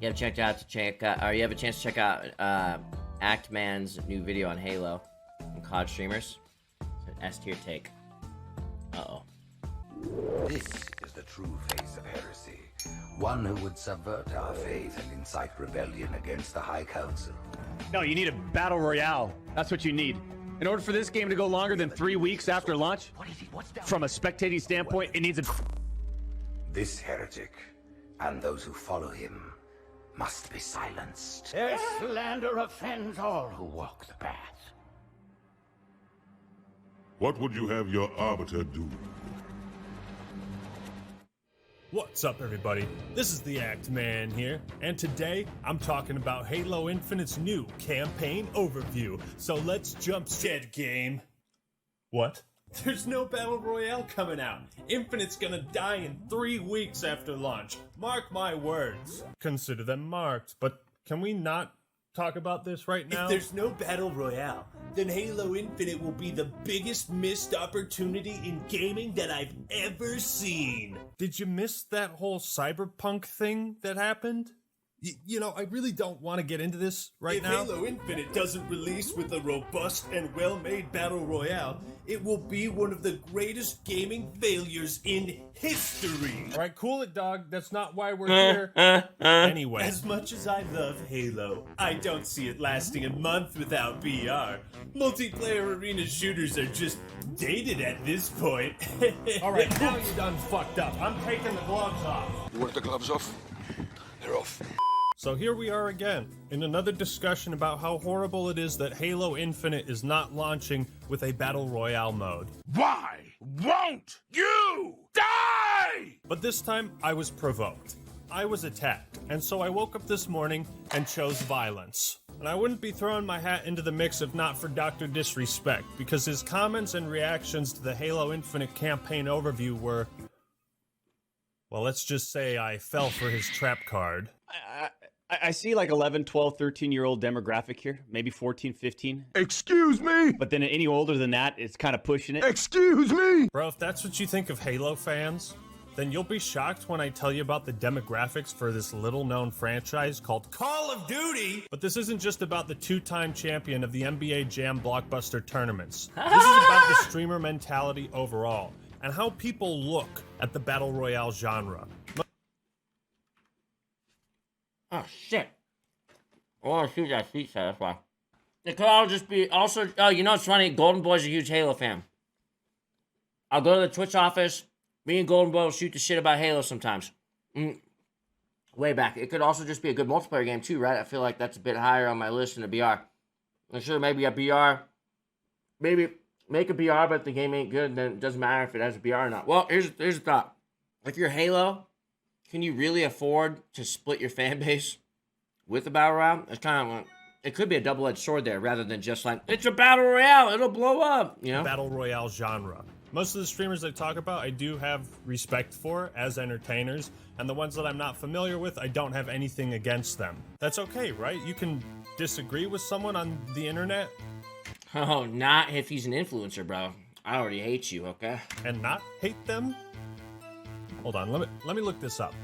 You have checked out or you have a chance to check out Actman's new video on Halo and COD streamers. It's an S tier take. Uh-oh. This is the true face of heresy. One who would subvert our faith and incite rebellion against the High Council. No, you need a battle royale. That's what you need. In order for this game to go longer than 3 weeks after launch, from a spectating standpoint, it needs a... This heretic, and those who follow him, must be silenced. Their slander offends all who walk the path. What would you have your arbiter do? What's up, everybody? This is the Act Man here, and today I'm talking about Halo Infinite's new campaign overview. So let's jump straight game. What? There's no Battle Royale coming out. Infinite's gonna die in 3 weeks after launch. Mark my words. Consider them marked, but can we not talk about this right now? If there's no Battle Royale, then Halo Infinite will be the biggest missed opportunity in gaming that I've ever seen. Did you miss that whole cyberpunk thing that happened? You know, I really don't want to get into this right now. If Halo Infinite doesn't release with a robust and well-made Battle Royale, it will be one of the greatest gaming failures in history. Alright, cool it, dog. That's not why we're here. Anyway, as much as I love Halo, I don't see it lasting a month without BR. Multiplayer arena shooters are just dated at this point. Alright, now you're done fucked up. I'm taking the gloves off. You want the gloves off? They're off. So here we are again, in another discussion about how horrible it is that Halo Infinite is not launching with a Battle Royale mode. Why won't you die? But this time, I was provoked. I was attacked, and so I woke up this morning and chose violence. And I wouldn't be throwing my hat into the mix if not for Dr. Disrespect, because his comments and reactions to the Halo Infinite campaign overview were... well, let's just say I fell for his trap card. I see like 11, 12, 13-year-old demographic here. Maybe 14, 15. Excuse me? But then any older than that, it's kind of pushing it. Excuse me? Bro, if that's what you think of Halo fans, then you'll be shocked when I tell you about the demographics for this little-known franchise called Call of Duty. But this isn't just about the two-time champion of the NBA Jam Blockbuster tournaments. This is about the streamer mentality overall, and how people look at the Battle Royale genre. Oh, shit. I want to shoot that seat set, that's why. It could all just be... also, oh, you know what's funny? Golden Boy's a huge Halo fan. I'll go to the Twitch office. Me and Golden Boy will shoot the shit about Halo sometimes. Way back. It could also just be a good multiplayer game, too, right? I feel like that's a bit higher on my list than a BR. I'm sure maybe a BR... maybe make a BR, but if the game ain't good, then it doesn't matter if it has a BR or not. Well, here's the thought. If you're Halo... can you really afford to split your fan base with a battle royale? It's kind of like, it could be a double-edged sword there, rather than just like, it's a battle royale, it'll blow up, you know? Battle Royale genre. Most of the streamers I talk about, I do have respect for as entertainers, and the ones that I'm not familiar with, I don't have anything against them. That's okay, right? You can disagree with someone on the internet. Oh, not if he's an influencer, bro. I already hate you, okay? And not hate them? Hold on, let me look this up.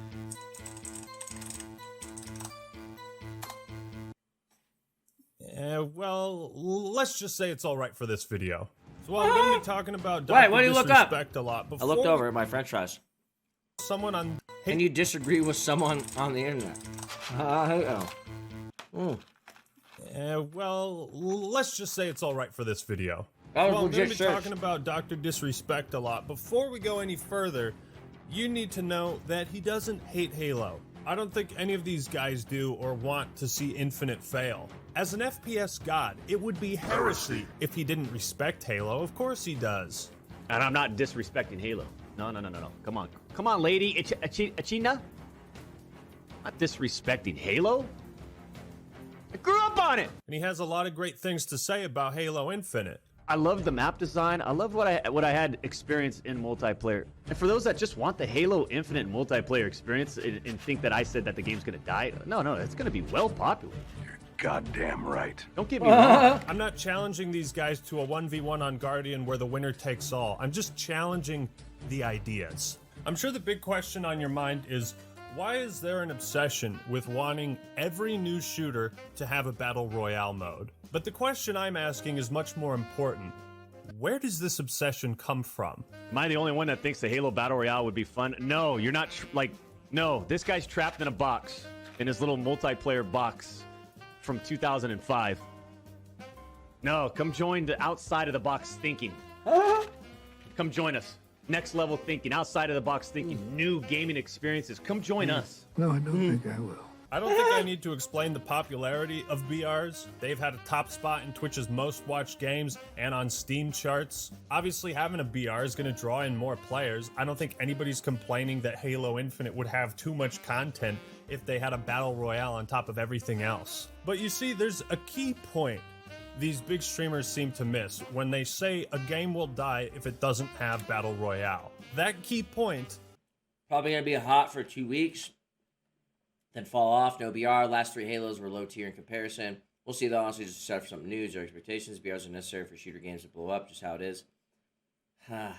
Well, let's just say it's all right for this video. So I'm going to be talking about Dr. What do you look up? Disrespect a lot. I looked over at my french fries. Someone on... Can you disagree with someone on the internet? Well, let's just say it's all right for this video. That was well, I'm going to be legit talking about Dr. Disrespect a lot. Before we go any further, you need to know that he doesn't hate Halo. I don't think any of these guys do or want to see Infinite fail. As an FPS god, it would be heresy if he didn't respect Halo. Of course he does. And I'm not disrespecting Halo. No. Come on. Come on, lady. Achina? Not disrespecting Halo? I grew up on it! And he has a lot of great things to say about Halo Infinite. I love the map design. I love what I had experienced in multiplayer. And for those that just want the Halo Infinite multiplayer experience and think that I said that the game's gonna die, no, it's gonna be well popular. You're goddamn right. Don't get me wrong. I'm not challenging these guys to a 1v1 on Guardian where the winner takes all. I'm just challenging the ideas. I'm sure the big question on your mind is, Why is there an obsession with wanting every new shooter to have a battle royale mode? But the question I'm asking is much more important. Where does this obsession come from? Am I the only one that thinks the Halo Battle Royale would be fun? No, you're not. No, this guy's trapped in a box, in his little multiplayer box from 2005. No, come join the outside of the box thinking. Come join us. Next level thinking, outside of the box thinking, new gaming experiences. Come join us. No, I don't think I will. I don't think I need to explain the popularity of BRs. They've had a top spot in Twitch's most watched games and on Steam charts. Obviously, having a BR is going to draw in more players. I don't think anybody's complaining that Halo Infinite would have too much content if they had a battle royale on top of everything else. But you see, there's a key point these big streamers seem to miss when they say a game will die if it doesn't have battle royale. That key point... Probably going to be hot for 2 weeks. Then fall off, no BR. Last 3 Halos were low tier in comparison. We'll see though, honestly, just set for some news or expectations. BRs are necessary for shooter games to blow up, just how it is. It's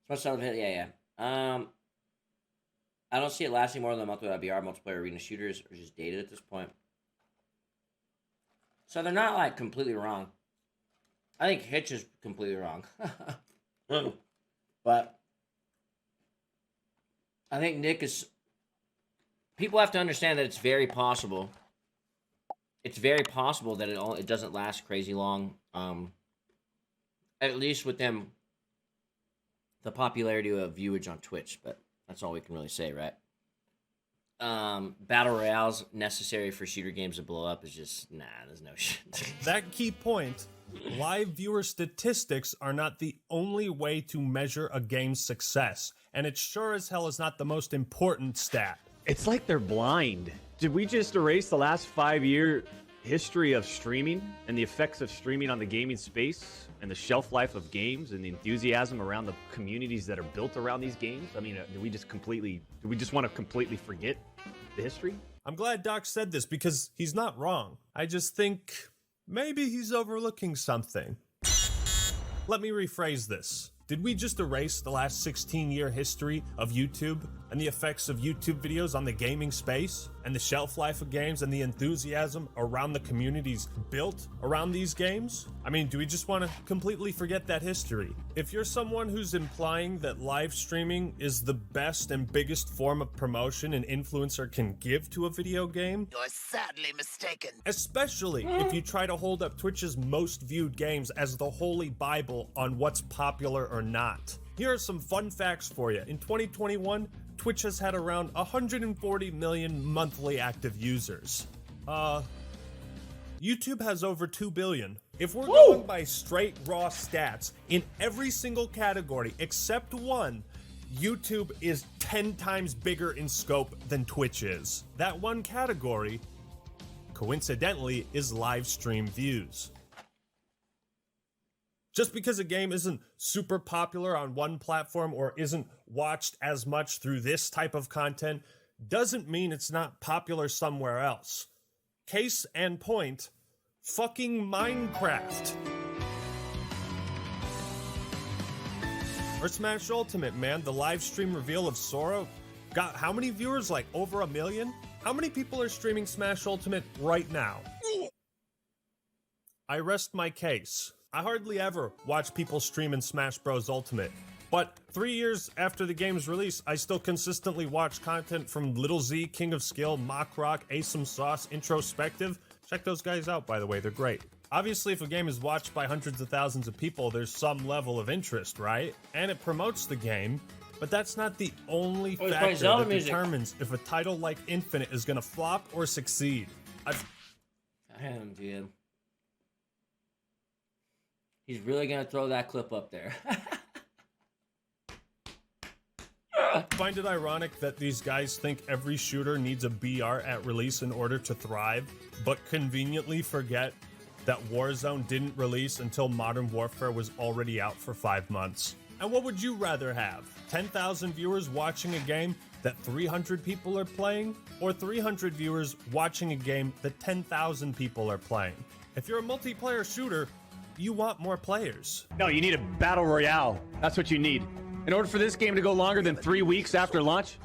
much stuff. Yeah. I don't see it lasting more than a month without BR. Multiplayer arena shooters are just dated at this point. So they're not like completely wrong. I think Hitch is completely wrong. But I think Nick is... People have to understand that it's very possible. It's very possible that it doesn't last crazy long. At least with them, the popularity of viewage on Twitch. But that's all we can really say, right? Battle royales necessary for shooter games to blow up is just there's no shit. That key point, live viewer statistics are not the only way to measure a game's success, and it sure as hell is not the most important stat. It's like they're blind. Did we just erase the last 5-year history of streaming and the effects of streaming on the gaming space and the shelf life of games and the enthusiasm around the communities that are built around these games? I mean, do we just want to completely forget the history? I'm glad Doc said this because he's not wrong. I just think maybe he's overlooking something. Let me rephrase this. Did we just erase the last 16-year history of YouTube and the effects of YouTube videos on the gaming space and the shelf life of games and the enthusiasm around the communities built around these games? I mean, do we just want to completely forget that history? If you're someone who's implying that live streaming is the best and biggest form of promotion an influencer can give to a video game, You're sadly mistaken. especially if you try to hold up Twitch's most viewed games as the holy bible on what's popular or not. Here are some fun facts for you. In 2021, Twitch has had around 140 million monthly active users. YouTube has over 2 billion. If we're going by straight raw stats, in every single category except one, YouTube is 10 times bigger in scope than Twitch is. That one category, coincidentally, is live stream views. Just because a game isn't super popular on one platform or isn't watched as much through this type of content doesn't mean it's not popular somewhere else. Case and point, fucking Minecraft. Or Smash Ultimate, man. The live stream reveal of Sora got how many viewers? Like over 1 million? How many people are streaming Smash Ultimate right now? I rest my case. I hardly ever watch people stream in Smash Bros. Ultimate. But 3 years after the game's release, I still consistently watch content from Little Z, King of Skill, Mock Rock, Asum Sauce, Introspective. Check those guys out, by the way, they're great. Obviously, if a game is watched by hundreds of thousands of people, there's some level of interest, right? And it promotes the game, but that's not the only factor that determines if a title like Infinite is gonna flop or succeed. Damn, dude. He's really gonna throw that clip up there. I find it ironic that these guys think every shooter needs a BR at release in order to thrive, but conveniently forget that Warzone didn't release until Modern Warfare was already out for 5 months. And what would you rather have? 10,000 viewers watching a game that 300 people are playing, or 300 viewers watching a game that 10,000 people are playing? If you're a multiplayer shooter, you want more players. No, you need a battle royale. That's what you need. In order for this game to go longer than 3 weeks after launch,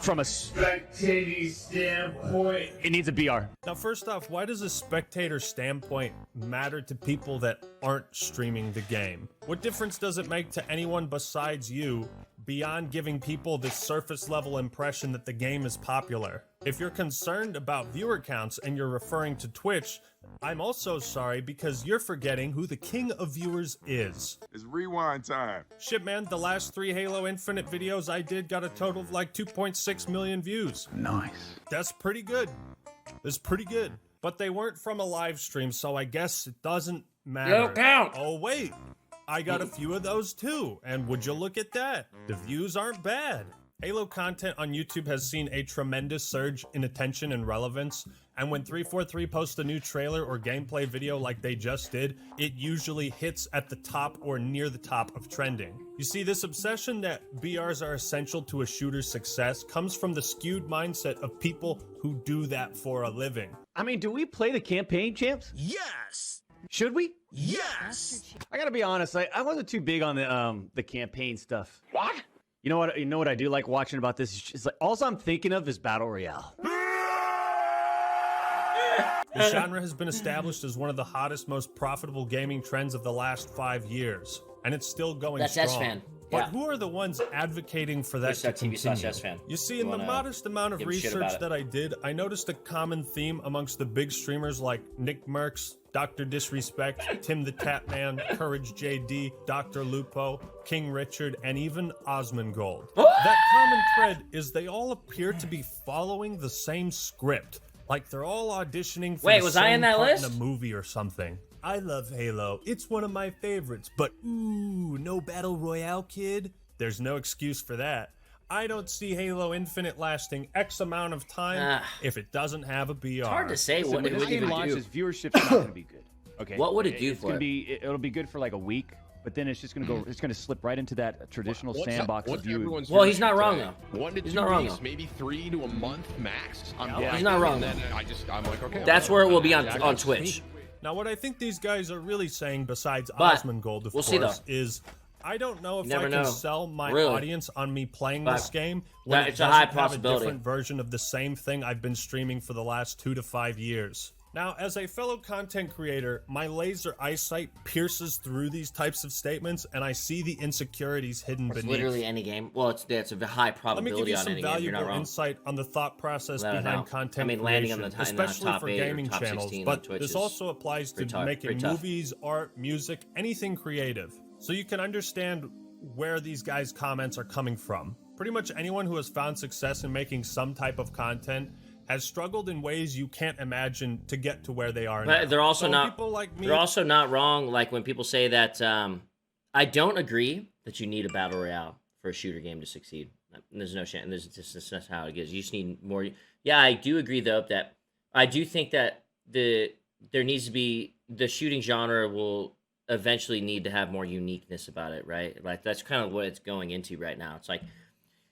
from a Spectator standpoint. it needs a BR. Now, first off, why does a spectator standpoint matter to people that aren't streaming the game? What difference does it make to anyone besides you, beyond giving people this surface level impression that the game is popular? If you're concerned about viewer counts and you're referring to Twitch, I'm also sorry because you're forgetting who the king of viewers is. It's rewind time. Shit, man, the last 3 Halo Infinite videos I did got a total of like 2.6 million views. Nice. That's pretty good. That's pretty good. But they weren't from a live stream, so I guess it doesn't matter. They don't count. Oh, wait. I got a few of those too. And would you look at that? The views aren't bad. Halo content on YouTube has seen a tremendous surge in attention and relevance, and when 343 posts a new trailer or gameplay video like they just did, it usually hits at the top or near the top of trending. You see, this obsession that BRs are essential to a shooter's success comes from the skewed mindset of people who do that for a living. I mean, do we play the campaign, champs? Yes! Should we? Yes! I gotta be honest, I wasn't too big on the campaign stuff. What? You know what? You know what I do like watching about this? It's just like all I'm thinking of is battle royale. The genre has been established as one of the hottest, most profitable gaming trends of the last 5 years, and it's still going That's strong. S-Fan. But Yeah. who are the ones advocating for that to Twitch.tv continue? /S-Fan. You see, in the Wanna modest amount of give a shit about research it. that I did, I noticed a common theme amongst the big streamers like NickMercs, drdisrespect, Tim the Tatman, Courage JD, Dr. Lupo, King Richard, and even Osmongold. That common thread is they all appear to be following the same script. Like they're all auditioning for Wait, the was I in same that part list? in a movie or something. I love Halo. It's one of my favorites, but ooh, no battle royale, kid? There's no excuse for that. I don't see Halo Infinite lasting X amount of time if it doesn't have a BR. It's hard to say what when it this would game even do. launches, viewership's not gonna be good. Okay. What would it do it's for gonna it? be it'll be good for like a week, but then it's just gonna go. It's gonna slip right into that traditional What's sandbox what's of view. everyone's Well, he's viewership not wrong, today? though. 1 to He's 2 not wrong, weeks, though. maybe 3 to a month max. I'm He's not wrong, Then I'm like, okay. That's where it will be on Twitch. Now, what I think these guys are really saying, besides But Osmongold, of we'll see, course, though. is I don't know if You never I can know. sell my Really. audience on me playing But this game when that- it it's a doesn't high have possibility. a different version of the same thing I've been streaming for the last 2 to 5 years. Now, as a fellow content creator, my laser eyesight pierces through these types of statements, and I see the insecurities hidden It's beneath. literally any game. Well, it's a high Let me probability give you on some any game. You're valuable not wrong. insight on the thought process Without a behind doubt. content I mean, landing on creation, the in the especially top for 8 or gaming top channels. 16 on But Twitch this is also applies to pretty tough, making pretty tough. movies, art, music, anything creative. So you can understand where these guys' comments are coming from. Pretty much anyone who has found success in making some type of content has struggled in ways you can't imagine to get to where they are now. But they're also So not. people like me. They're also not wrong. Like when people say that, I don't agree that you need a battle royale for a shooter game to succeed. There's no chance. That's how it is. You just need more. Yeah, I do agree though that I do think that there needs to be the shooting genre will eventually need to have more uniqueness about it, right? Like that's kind of what it's going into right now. It's like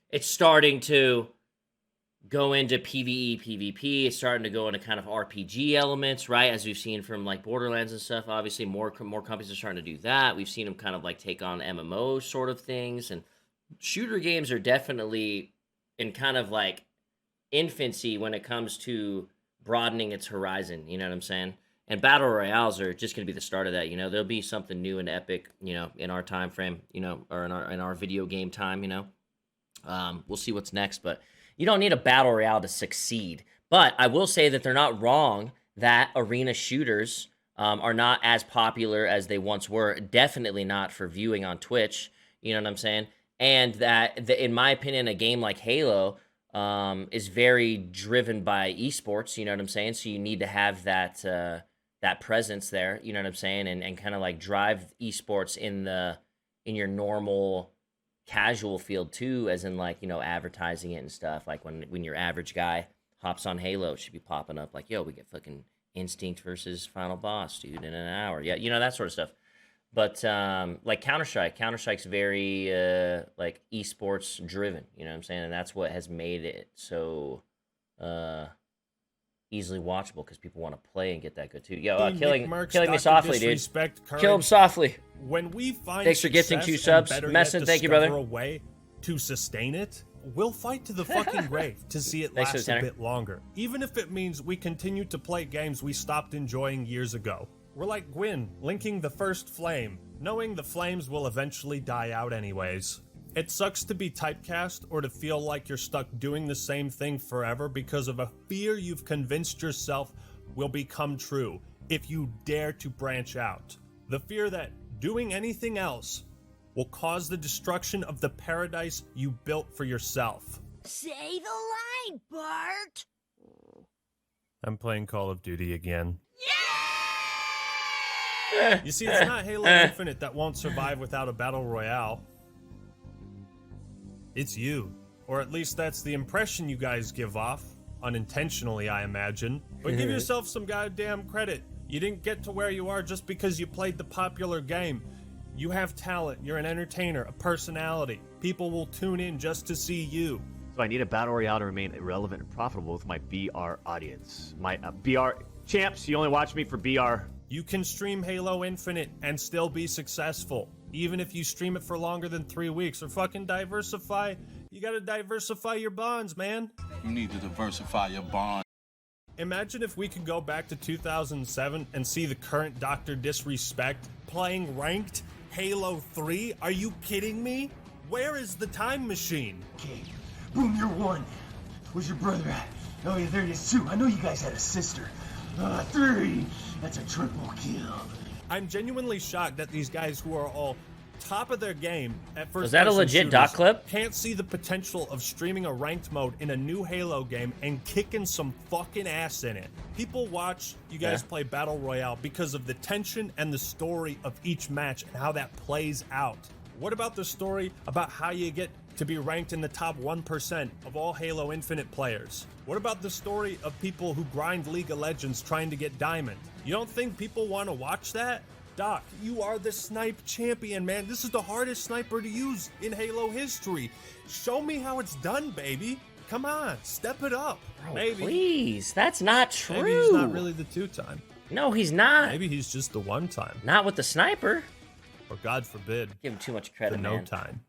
it's starting to go into PvE, PvP. It's starting to go into kind of RPG elements, right? As we've seen from like Borderlands and stuff. Obviously, more companies are starting to do that. We've seen them kind of like take on MMO sort of things, and shooter games are definitely in kind of like infancy when it comes to broadening its horizon. You know what I'm saying? And battle royales are just going to be the start of that. You know, there'll be something new and epic. You know, in our time frame. You know, or in our video game time. You know, we'll see what's next, but. You don't need a battle royale to succeed. But I will say that they're not wrong that arena shooters are not as popular as they once were. Definitely not for viewing on Twitch. You know what I'm saying? And that, in my opinion, a game like Halo is very driven by esports. You know what I'm saying? So you need to have that that presence there. You know what I'm saying? And kind of like drive esports in your normal casual field too, as in like, you know, advertising it and stuff. Like when your average guy hops on Halo, it should be popping up like, yo, we get fucking Instinct versus Final Boss, dude, in an hour. Yeah, you know, that sort of stuff. But like Counter-Strike's very like esports driven, you know what I'm saying? And that's what has made it so easily watchable because people want to play and get that good too. Yo, Team killing NickMercs, me Dr. softly, dude. Disrespect, Kill him Courage. softly. When we find Thanks for gifting 2 success and subs. better Messin, yet, thank you, brother. discover a way to sustain it, we'll fight to the fucking grave to see it Thanks for last the a tenor. bit longer. Even if it means we continue to play games we stopped enjoying years ago. We're like Gwyn, linking the first flame, knowing the flames will eventually die out anyways. It sucks to be typecast or to feel like you're stuck doing the same thing forever because of a fear you've convinced yourself will become true if you dare to branch out. The fear that doing anything else will cause the destruction of the paradise you built for yourself. Say the line, Bart! I'm playing Call of Duty again. You see, it's not Halo Infinite that won't survive without a battle royale. It's you. Or at least that's the impression you guys give off. Unintentionally, I imagine. But give yourself some goddamn credit. You didn't get to where you are just because you played the popular game. You have talent, you're an entertainer, a personality. People will tune in just to see you. So I need a battle royale to remain relevant and profitable with my BR audience. My BR champs, you only watch me for BR. You can stream Halo Infinite and still be successful, even if you stream it for longer than 3 weeks. Or fucking diversify. You gotta diversify your bonds, man. You need to diversify your bond. Imagine if we could go back to 2007 and see the current Dr. Disrespect playing ranked Halo 3. Are you kidding me? Where is the time machine? Okay, boom, you're 1. Where's your brother at? Oh yeah, there he is too. I know you guys had a sister. 3. That's a triple kill. I'm genuinely shocked that these guys who are all top of their game at first. Was that a legit doc clip? Can't see the potential of streaming a ranked mode in a new Halo game and kicking some fucking ass in it. People watch you guys play Battle Royale because of the tension and the story of each match and how that plays out. What about the story about how you get to be ranked in the top 1% of all Halo Infinite players? What about the story of people who grind League of Legends trying to get Diamond? You don't think people want to watch that? Doc, you are the snipe champion, man. This is the hardest sniper to use in Halo history. Show me how it's done, baby. Come on, step it up. Bro, maybe. please. That's not true. Maybe he's not really the 2-time. No, he's not. Maybe he's just the 1-time. Not with the sniper. Or God forbid, Give him too much the credit, man. no-time.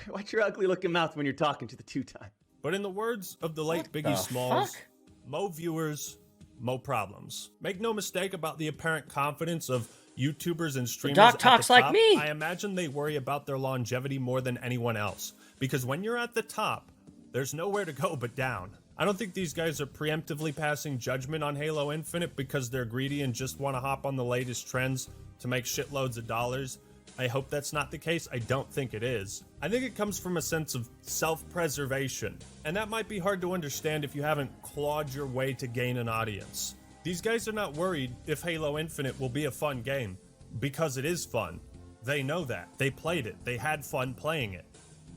Watch your ugly looking mouth when you're talking to the 2-time. But in the words of the late the Biggie Smalls, fuck? mo viewers, mo problems. Make no mistake about the apparent confidence of YouTubers and streamers doc at talks the like top. me. I imagine they worry about their longevity more than anyone else. Because when you're at the top, there's nowhere to go but down. I don't think these guys are preemptively passing judgment on Halo Infinite because they're greedy and just want to hop on the latest trends to make shitloads of dollars. I hope that's not the case. I don't think it is. I think it comes from a sense of self-preservation. And that might be hard to understand if you haven't clawed your way to gain an audience. These guys are not worried if Halo Infinite will be a fun game, because it is fun. They know that. They played it. They had fun playing it.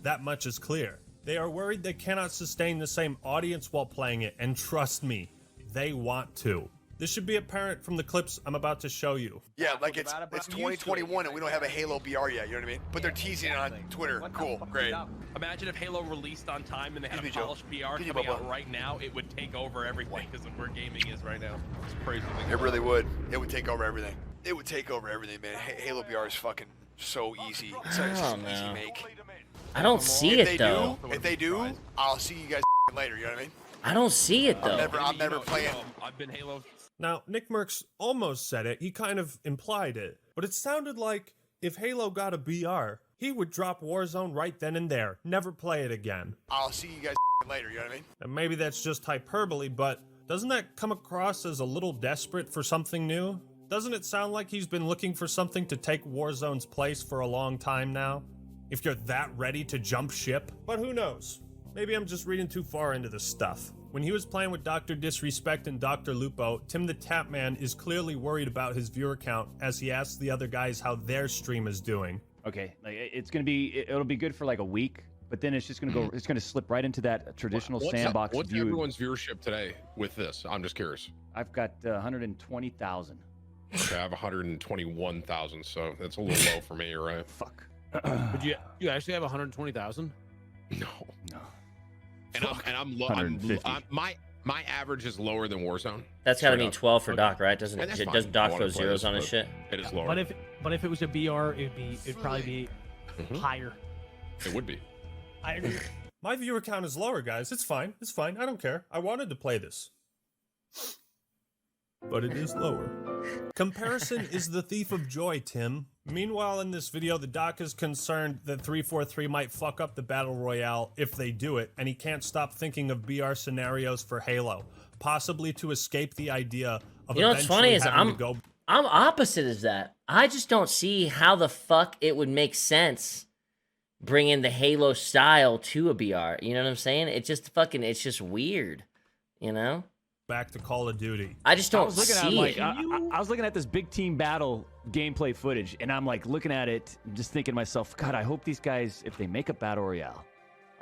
That much is clear. They are worried they cannot sustain the same audience while playing it, and trust me, they want to. This should be apparent from the clips I'm about to show you. Yeah, like it's 2021 and we don't have a Halo BR yet, you know what I mean? But they're teasing it on Twitter. Cool, great. Imagine if Halo released on time and they had a Excuse me, Joe. polished BR Excuse me, coming out Bubba. right now, it would take over everything because of where gaming is right now. It's crazy. to think It about. really would. It would take over everything. It would take over everything, man. Halo BR is fucking so easy. It's such Oh, an easy man. make. I don't see it, though. If they do, I'll see you guys later, you know what I mean? I don't see it, though. I'm never playing. I've been Halo. Now, NickMercs almost said it. He kind of implied it. But it sounded like if Halo got a BR, he would drop Warzone right then and there. Never play it again. I'll see you guys later, you know what I mean? And maybe that's just hyperbole, but doesn't that come across as a little desperate for something new? Doesn't it sound like he's been looking for something to take Warzone's place for a long time now? If you're that ready to jump ship? But who knows? Maybe I'm just reading too far into this stuff. When he was playing with Dr. Disrespect and Dr. Lupo, Tim the Tapman is clearly worried about his viewer count as he asks the other guys how their stream is doing. Okay, like it'll be good for like a week, but then it's just gonna go. It's gonna slip right into that traditional sandbox What's view. everyone's viewership today with this? I'm just curious. I've got 120,000. Okay, I have 121,000, so that's a little low for me, right? Fuck. But you actually have 120,000? No. No. And I'm 150. my My average is lower than Warzone. That's got to Straight mean up. 12 for Doc, right? Doesn't And that's fine. doesn't I Doc wanna throw play zeros this, on his but shit? It is lower. But if it was a BR, it'd probably be higher. It would be. I agree. My viewer count is lower, guys. It's fine. It's fine. I don't care. I wanted to play this. But it is lower. Comparison is the thief of joy, Tim. Meanwhile, in this video, the doc is concerned that 343 might fuck up the Battle Royale if they do it, and he can't stop thinking of BR scenarios for Halo, possibly to escape the idea of You know what's funny is having to go. I'm opposite as that. I just don't see how the fuck it would make sense bringing the Halo style to a BR. You know what I'm saying? It's just weird, you know? Back to Call of Duty. I just don't I was looking see at like it. I was looking at this big team battle gameplay footage, and I'm like looking at it, just thinking to myself, God, I hope these guys, if they make a battle royale,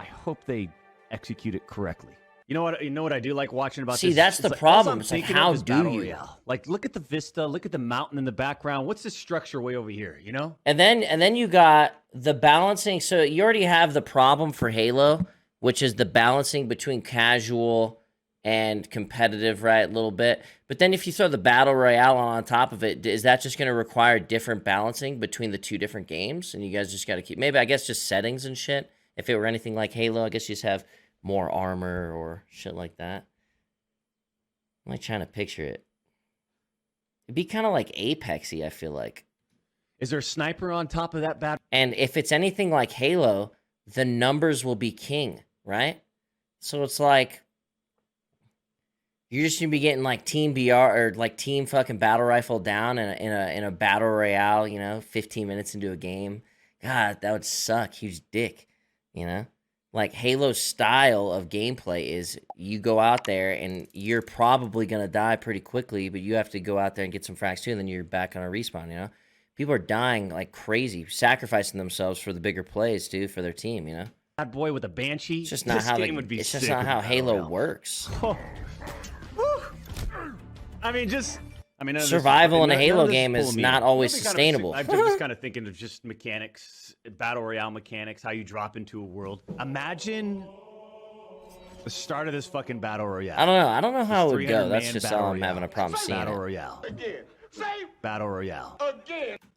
I hope they execute it correctly. You know what? You know what I do like watching about See, this? that's the It's problem. all I'm It's like, thinking how of is do battle you? royale. Like, look at the vista, look at the mountain in the background. What's the structure way over here? You know? And then you got the balancing. So you already have the problem for Halo, which is the balancing between casual and competitive, right? A little bit. But then if you throw the battle royale on top of it, is that just going to require different balancing between the two different games? And you guys just got to keep, maybe I guess just settings and shit. If it were anything like Halo, I guess you just have more armor or shit like that. I'm like trying to picture it. It'd be kind of like Apexy, I feel like. Is there a sniper on top of that battle? And if it's anything like Halo, the numbers will be king, right? So it's like you're just gonna be getting like team BR or like team fucking battle rifle down in a battle royale, you know, 15 minutes into a game. God, that would suck. Huge dick, you know? Like Halo's style of gameplay is you go out there and you're probably gonna die pretty quickly, but you have to go out there and get some frags too, and then you're back on a respawn, you know? People are dying like crazy, sacrificing themselves for the bigger plays, too, for their team, you know? Bad boy with a banshee. It's just not how it's just not how Halo works. Oh. I mean, survival in a Halo game is not always sustainable. I'm just kind of thinking of just mechanics, battle royale mechanics, how you drop into a world. Imagine the start of this fucking battle royale. I don't know how it would go. That's just all I'm having a problem seeing. Battle royale. Battle royale.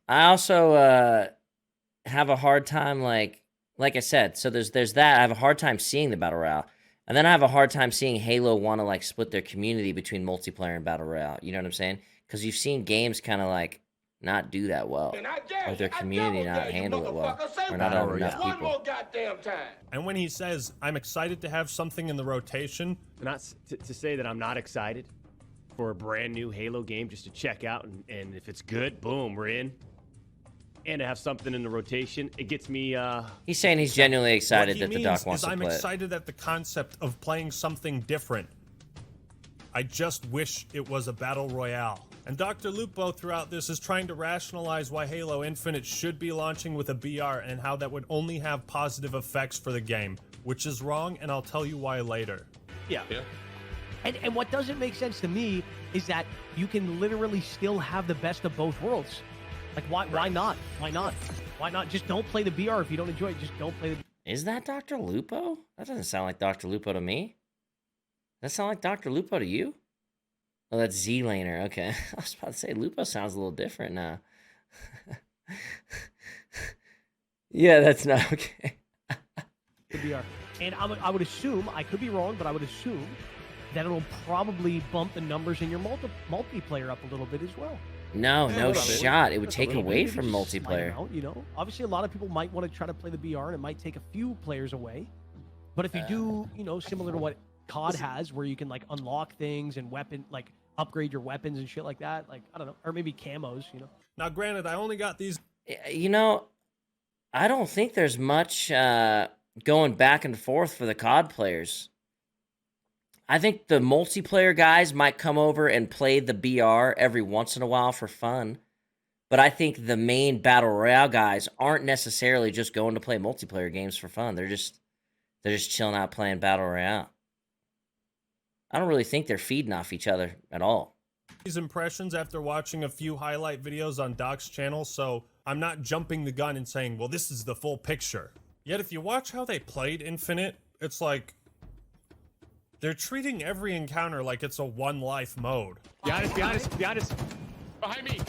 I also have a hard time, like I said. So there's that. I have a hard time seeing the battle royale, and then I have a hard time seeing Halo want to like split their community between multiplayer and battle royale. You know what I'm saying? Because you've seen games kind of like not do that well, or their community not handle it well, or not have enough people. And when he says, "I'm excited to have something in the rotation," Not to say that I'm not excited for a brand new Halo game just to check out, and if it's good, boom, we're in. And to have something in the rotation, it gets me. He's saying he's genuinely excited what he that the doc means wants is to I'm play it. excited at the concept of playing something different. I just wish it was a battle royale. And Dr. Lupo throughout this is trying to rationalize why Halo Infinite should be launching with a BR and how that would only have positive effects for the game, which is wrong, and I'll tell you why later. Yeah. And what doesn't make sense to me is that you can literally still have the best of both worlds. Like, why not? Why not? Why not? Just don't play the BR if you don't enjoy it. Just don't play the... Is that Dr. Lupo? That doesn't sound like Dr. Lupo to me. Does that sound like Dr. Lupo to you? Oh, that's Z-Laner. Okay. I was about to say, Lupo sounds a little different now. Yeah, that's not okay. the BR. And I would assume, I could be wrong, but I would assume that it'll probably bump the numbers in your multiplayer up a little bit as well. No shot. It would take away from multiplayer. Out, you know, obviously a lot of people might want to try to play the BR, and it might take a few players away. But if you do, you know, similar to what COD has, where you can like unlock things and like upgrade your weapons and shit like that, like I don't know, or maybe camos, you know. Now, granted, I only got these. You know, I don't think there's much going back and forth for the COD players. I think the multiplayer guys might come over and play the BR every once in a while for fun. But I think the main Battle Royale guys aren't necessarily just going to play multiplayer games for fun. They're just chilling out playing Battle Royale. I don't really think they're feeding off each other at all. These impressions after watching a few highlight videos on Doc's channel, so I'm not jumping the gun and saying, well, this is the full picture. Yet if you watch how they played Infinite, it's like, They're treating every encounter like it's a one-life mode. Be honest. Behind me!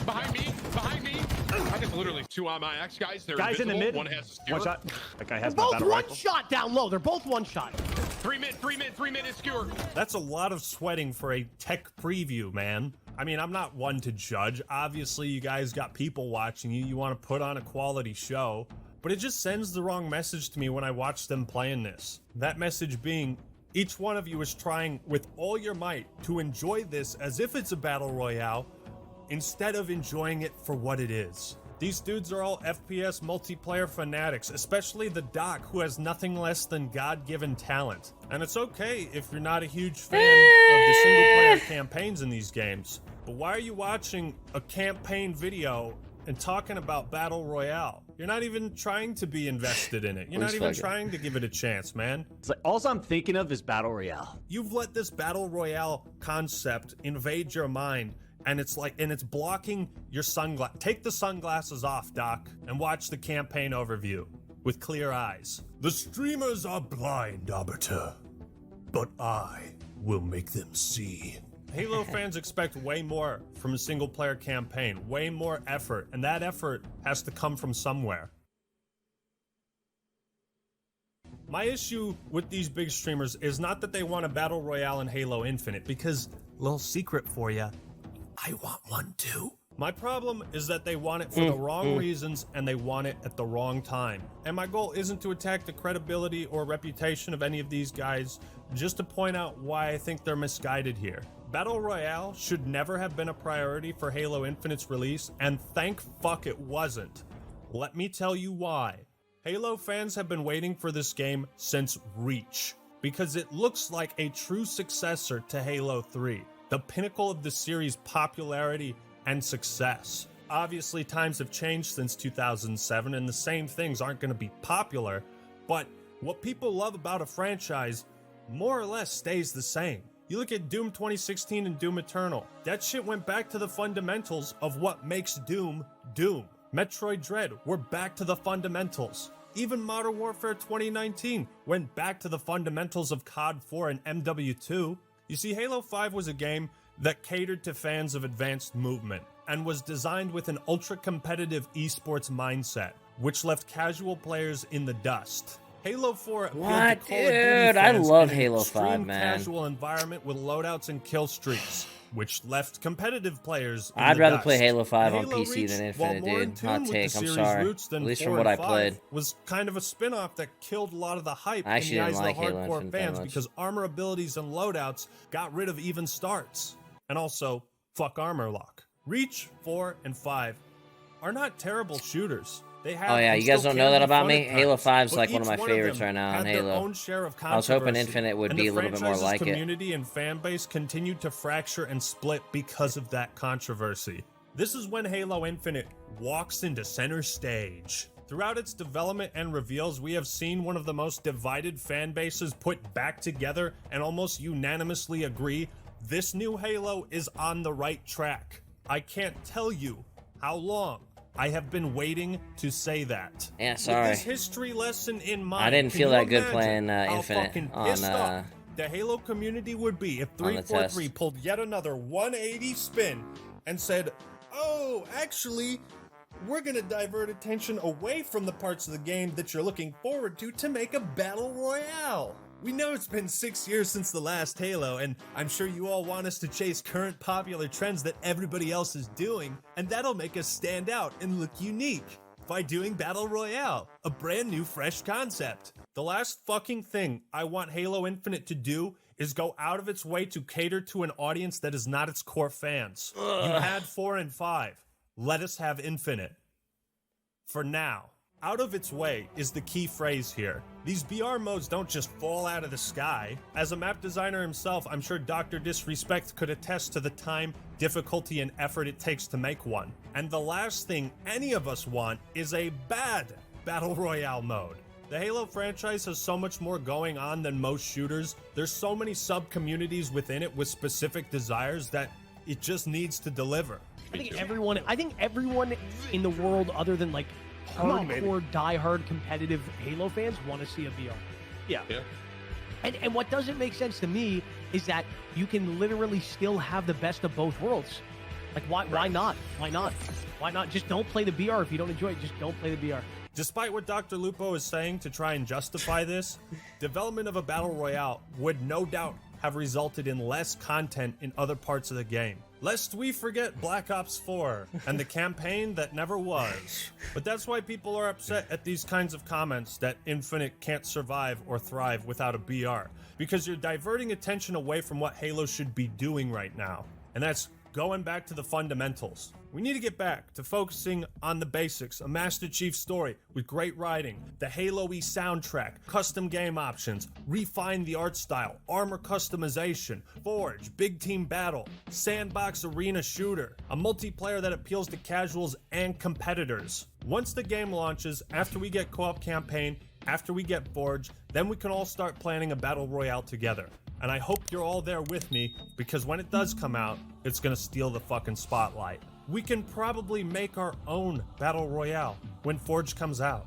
There's literally 2 on my X, guys. They're Guys in the mid. One has a skewer. One shot. That guy has They're my both battle one rifle. shot down low. They're both one shot. 3 mid is skewer. That's a lot of sweating for a tech preview, man. I mean, I'm not one to judge. Obviously, you guys got people watching you. You want to put on a quality show. But it just sends the wrong message to me when I watch them playing this. That message being, each one of you is trying with all your might to enjoy this as if it's a battle royale, instead of enjoying it for what it is. These dudes are all FPS multiplayer fanatics, especially the Doc, who has nothing less than God-given talent. And it's okay if you're not a huge fan of the single-player campaigns in these games. But why are you watching a campaign video and talking about Battle Royale? You're not even trying to be invested in it. You're not even trying to give it a chance, man. It's like, all I'm thinking of is Battle Royale. You've let this Battle Royale concept invade your mind, and it's blocking your sunglasses. Take the sunglasses off, Doc, and watch the campaign overview with clear eyes. The streamers are blind, Arbiter, but I will make them see. Halo fans expect way more from a single-player campaign, way more effort, and that effort has to come from somewhere. My issue with these big streamers is not that they want a Battle Royale in Halo Infinite, because, little secret for you, I want one too. My problem is that they want it for the wrong reasons, and they want it at the wrong time. And my goal isn't to attack the credibility or reputation of any of these guys, just to point out why I think they're misguided here. Battle Royale should never have been a priority for Halo Infinite's release, and thank fuck it wasn't. Let me tell you why. Halo fans have been waiting for this game since Reach, because it looks like a true successor to Halo 3, the pinnacle of the series' popularity and success. Obviously, times have changed since 2007, and the same things aren't going to be popular, but what people love about a franchise more or less stays the same. You look at Doom 2016 and Doom Eternal. That shit went back to the fundamentals of what makes Doom, Doom. Metroid Dread, we're back to the fundamentals. Even Modern Warfare 2019 went back to the fundamentals of COD 4 and MW2. You see, Halo 5 was a game that catered to fans of advanced movement and was designed with an ultra-competitive esports mindset, which left casual players in the dust. Halo 4 appealed to Call of Duty Dude, I fans love in an Halo extreme 5, man. casual environment with loadouts and kill streaks, which left competitive players in I'd the rather dust. play Halo 5 on Halo PC Reach, than while Infinite, more in dude. tune Hot with the take, I'm series' sorry. roots than At least 4 from what and I 5, played. was kind of a spin-off that killed a lot of the hype I in the actually eyes didn't like of the Halo hardcore Infinite that fans much. because armor abilities and loadouts got rid of even starts. And also, fuck armor lock. Reach 4 and 5 are not terrible shooters. They have Oh yeah, and you guys still don't can know that be about fun me? at Halo times, 5's but like one each of my them favorites right now had on their Halo. own share of I was hoping controversy, Infinite would and be the a little bit more franchise's like it. community and fan base continued to fracture and split because of that controversy. This is when Halo Infinite walks into center stage. Throughout its development and reveals, we have seen one of the most divided fan bases put back together and almost unanimously agree this new Halo is on the right track. I can't tell you how long I have been waiting to say that. Yeah, sorry. With this history lesson in mind, I didn't can feel you that good imagine playing how Infinite fucking on pissed off the Halo community would be if on the 343 test. pulled yet another 180 spin and said, oh, actually, we're gonna divert attention away from the parts of the game that you're looking forward to make a battle royale. We know it's been 6 years since the last Halo, and I'm sure you all want us to chase current popular trends that everybody else is doing, and that'll make us stand out and look unique by doing Battle Royale, a brand new, fresh concept. The last fucking thing I want Halo Infinite to do is go out of its way to cater to an audience that is not its core fans. You had 4 and 5. Let us have Infinite. For now. Out of its way is the key phrase here. These BR modes don't just fall out of the sky. As a map designer himself, I'm sure Dr. Disrespect could attest to the time, difficulty, and effort it takes to make one. And the last thing any of us want is a bad Battle Royale mode. The Halo franchise has so much more going on than most shooters. There's so many sub-communities within it with specific desires that it just needs to deliver. I think everyone in the world, other than like hardcore, diehard, competitive Halo fans, want to see a VR. Yeah. And what doesn't make sense to me is that you can literally still have the best of both worlds. Like, why not? Why not? Why not? Just don't play the BR if you don't enjoy it. Just don't play the BR. Despite what Dr. Lupo is saying to try and justify this, development of a battle royale would no doubt have resulted in less content in other parts of the game. Lest we forget Black Ops 4 and the campaign that never was. But that's why people are upset at these kinds of comments that Infinite can't survive or thrive without a BR. Because you're diverting attention away from what Halo should be doing right now. And that's going back to the fundamentals. We need to get back to focusing on the basics, a Master Chief story with great writing, the Halo-y soundtrack, custom game options, refine the art style, armor customization, Forge, big team battle, sandbox arena shooter, a multiplayer that appeals to casuals and competitors. Once the game launches, after we get co-op campaign, after we get Forge, then we can all start planning a battle royale together. And I hope you're all there with me, because when it does come out, it's gonna steal the fucking spotlight. We can probably make our own battle royale when Forge comes out.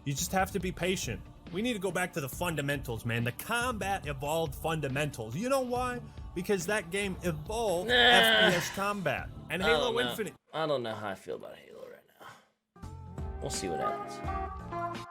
You just have to be patient. We need to go back to the fundamentals, man. The combat evolved fundamentals. You know why? Because that game evolved FPS combat. And Halo Infinite. I don't know how I feel about Halo right now. We'll see what happens.